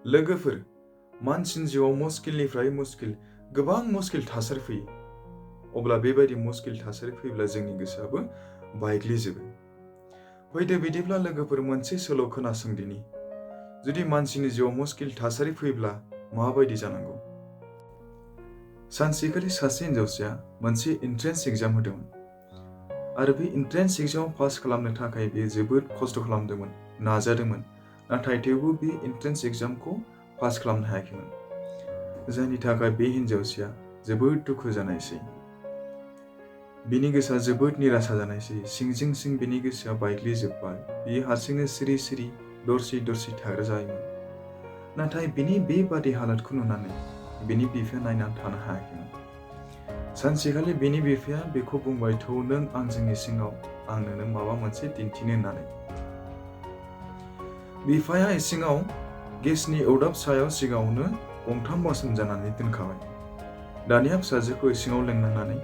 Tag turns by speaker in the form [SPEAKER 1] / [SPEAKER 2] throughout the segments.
[SPEAKER 1] लोगोफोर, मानसिनि जिउआव मुस्किलनिफ्राय मुस्किल गोबां मुस्किल थासारि फैयो। अब्ला बेबायदि मुस्किल थासारि फैब्ला जोंनि गोसोआबो बायग्लिजोबो। फैदो बिदिब्ला लोगोफोर मोनसे सल' खोनासंदिनि। जुदि मानसिनि जिउआव मुस्किल थासारि फैब्ला माबायदि जानांगौ। सानसेखालि सासे हिनजावसाया मोनसे एन्ट्रेन्स एग्जाम होदोंमोन आरो बे एन्ट्रेन्स एग्जामाव पास खालामनो थाखाय बियो जोबोद खस्थ' खालामदोंमोन, नाजादोंमोन। नाथाय थेवबो बे एन्ट्रेन्स एग्जामखौ पास खालामनो हायाखैमोन। जायनि थाखाय बे हिनजावसाया जोबोद दुखु जानायसै। बिनि गोसोआ जोबोद निराशा जानायसै। सिंजों सिं बिनि गोसोआ बायग्लिजोब्बाय। बियो हारसिंनो सिरि सिरि दरसि दरसि थाग्रा जायोमोन। नाथाय बिनि बेबादि हालोदखौ नुनानै बिनि बिफाया नायनानै थानो हायाखैमोन। सानसेखालि बिनि बिफाया बेखौ बुंबाय, थौ नों आं जोंनि सिङाव आं नोंनो माबा मोनसे दिन्थिनो होननानै। बिफाया इसिङाव गेसनि अरदाब सायाव सिगाङावनो गंथाम बासन जानानै दोनखाबाय। दानिया फिसाजोखौ इसिङाव लेंनानै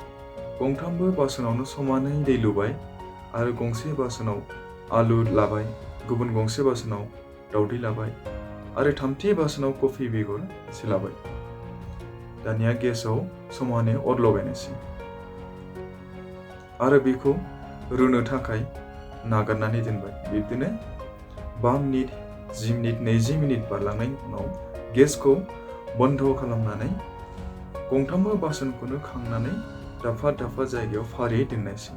[SPEAKER 1] गंथामबो बासनावनो समानै दै लुबाय आरो गंसे बासनाव आलु लाबाय, गुबुन गंसे बासनाव दावदै लाबाय आरो थामथि बासनाव कफि बेगर सिलाबाय। दानिया गेसाव समानै अर लगायनोसै आरो बेखौ रुनो थाखाय नागारनानै दोनबाय। बिब्दिनो 5 मिनिट, 10 मिनिट, 20 मिनिट बारलांनायनि उनाव गेसखौ बन्द खालामनानै गंथामबो बासनखौनो खांनानै दाफा दाफा जायगायाव फारियै दोननायसै।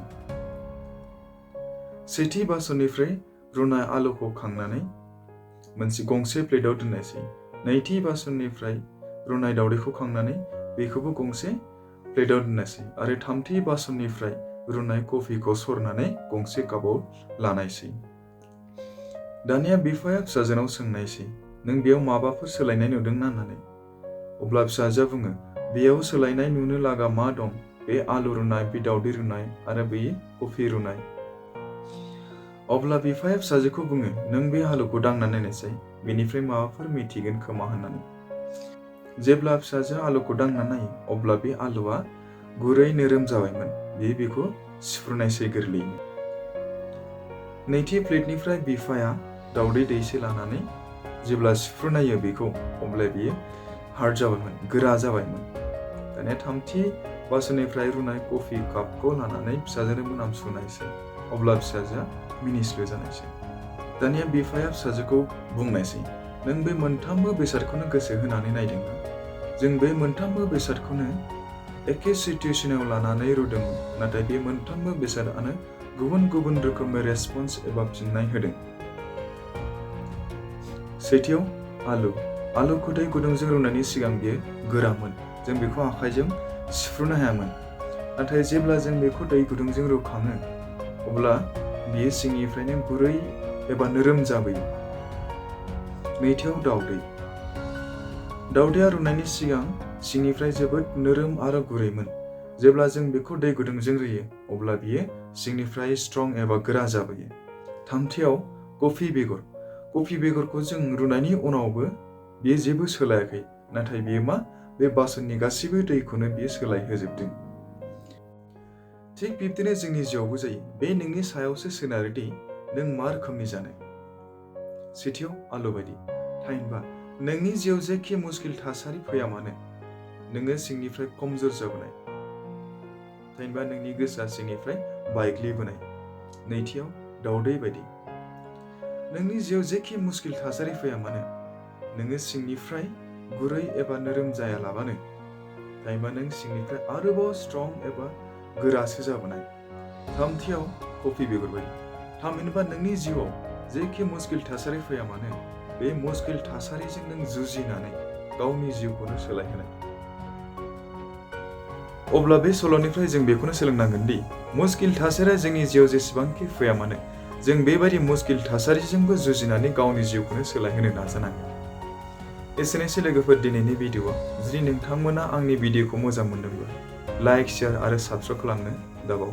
[SPEAKER 1] सेथि बासननिफ्राय रुनाय आलुखौ खांनानै गंसे प्लेटाव दोननायसै। नैथि बासननिफ्राय रुनाय दावदैखौ खांनानै बेखौबो गंसे प्लेटाव दोननायसै आरो थामथि बासननिफ्राय रुनाय कफिखौ सरनानै गंसे कापाव लानायसै। दानिया बिफाया फिसाजोनाव सोंनायसै, नों बेयाव माबाफोर सोलायनाय नुदोंना होननानै। अब्ला फिसाजोआ बुङो, बेयाव सोलायनाय नुनो लागा मा दं? बे आलु रुनाय, बे दावदै रुनाय आरो बे कफि रुनाय। अब्ला बिफाया फिसाजोखौ बुङो, नों बे आलुखौ दांना नायनायसै, बेनिफ्राय माबाफोर मिथिगोन खोमा होननानै। जेब्ला फिसाजोआ आलुखौ दांना नायो अब्ला बे आलुआ गुरै नोरोम जाबायमोन। बियो बेखौ सिफ्रुनायसै गोरलैयैनो। नैथि प्लेटनिफ्राय बिफाया दावदै दैसे लानानै जेब्ला सिफ्रुनायो बेखौ, अब्ला बियो हार्ड जाबायमोन, गोरा जाबायमोन। दानिया थामथि बासननिफ्राय रुनाय कफि कापखौ लानानै फिसाजोनो मोनामसुनायसै। अब्ला फिसाजोआ मिनिस्लु जानायसै। दानिया बिफाया फिसाजोखौ बुंनायसै, नों बे मोनथामबो बेसादखौनो गोसो होनानै नायदोंना? जों बे मोनथामबो बेसादखौनो एखे सिचुएसनाव लानानै रुदोंमोन, नाथाय बे मोनथामबो बेसादानो गुबुन गुबुन रोखोमै रेसपन्स एबा फिननाय होदों। सेथियाव आलुखौ दै गुदुंजों रुनायनि सिगां बियो गोरामोन। जों बेखौ आखाइजों सिफ्रुनो हायामोन। नाथाय जेब्ला जों बेखौ दै गुदुंजों रुखाङो अब्ला बियो सिंनिफ्रायनो गुरै एबा नोरोम जाबोयो। नैथियाव दावदैया रुनायनि सिगां सिंनिफ्राय जोबोद नोरोम आरो गुरैमोन। जेब्ला जों बेखौ दै गुदुंजों रुयो अब्ला बियो सिंनिफ्राय स्ट्रं एबा गोरा जाबोयो। थामथियाव कफि बेगरखौ जों रुनायनि उनावबो बियो जेबो सोलायाखै, नाथाय बियो बे बासननि गासैबो दैखौनो बियो सोलायहोजोबदों। थिग बिब्दिनो जोंनि जिउआवबो जायो। बे नोंनि सायावसो सोनारोदि नों मा रोखोमनि जानो। सेथियाव आलु बायदि। थामहिनबा नोंनि जिउआव जेखि मुस्किल थासारि फैया मानो, नोङो सिंनिफ्राय कमजोर जाबोनाय। थामहिनबा नोंनि गोसोआ सिंनिफ्राय बायग्लिबोनाय। नैथियाव दावदै बायदि। नोंनि जिउआव जेखि मुस्किल थासारि फैया मानो, नोङो सिंनिफ्राय गुरै एबा नोरोम जायालाबानो, थामहिनबा नों सिंनिफ्राय आरोबाव स्ट्रं एबा गोरासो जाबोनाय। थामथियाव कफि बेगर बायदि। थामहिनबा नोंनि जिउआव जेखि मुस्किल थासारि फैया मानो, बे मुस्किल थासारिजों नों जुजिनानै गावनि जिउखौनो सोलायहोनाय। अब्ला बे सल'निफ्राय जों बेखौनो सोलोंनांगोन दि मुस्किल थासारिया जोंनि जिउआव जेसेबांखि फैया मानो, जों बेबायदि मुस्किल थासारिजोंबो जुजिनानै गावनि जिउखौनो सोलायहोनो नाजानांगोन। एसेनोसै लोगोफोर दिनैनि भिडिअ'आ। जुदि नोंथांमोना आंनि भिडिअ'खौ मोजां मोनदोंब्ला लाइक, शेयार आरो साबस्क्राइब खालामनो दाबाव।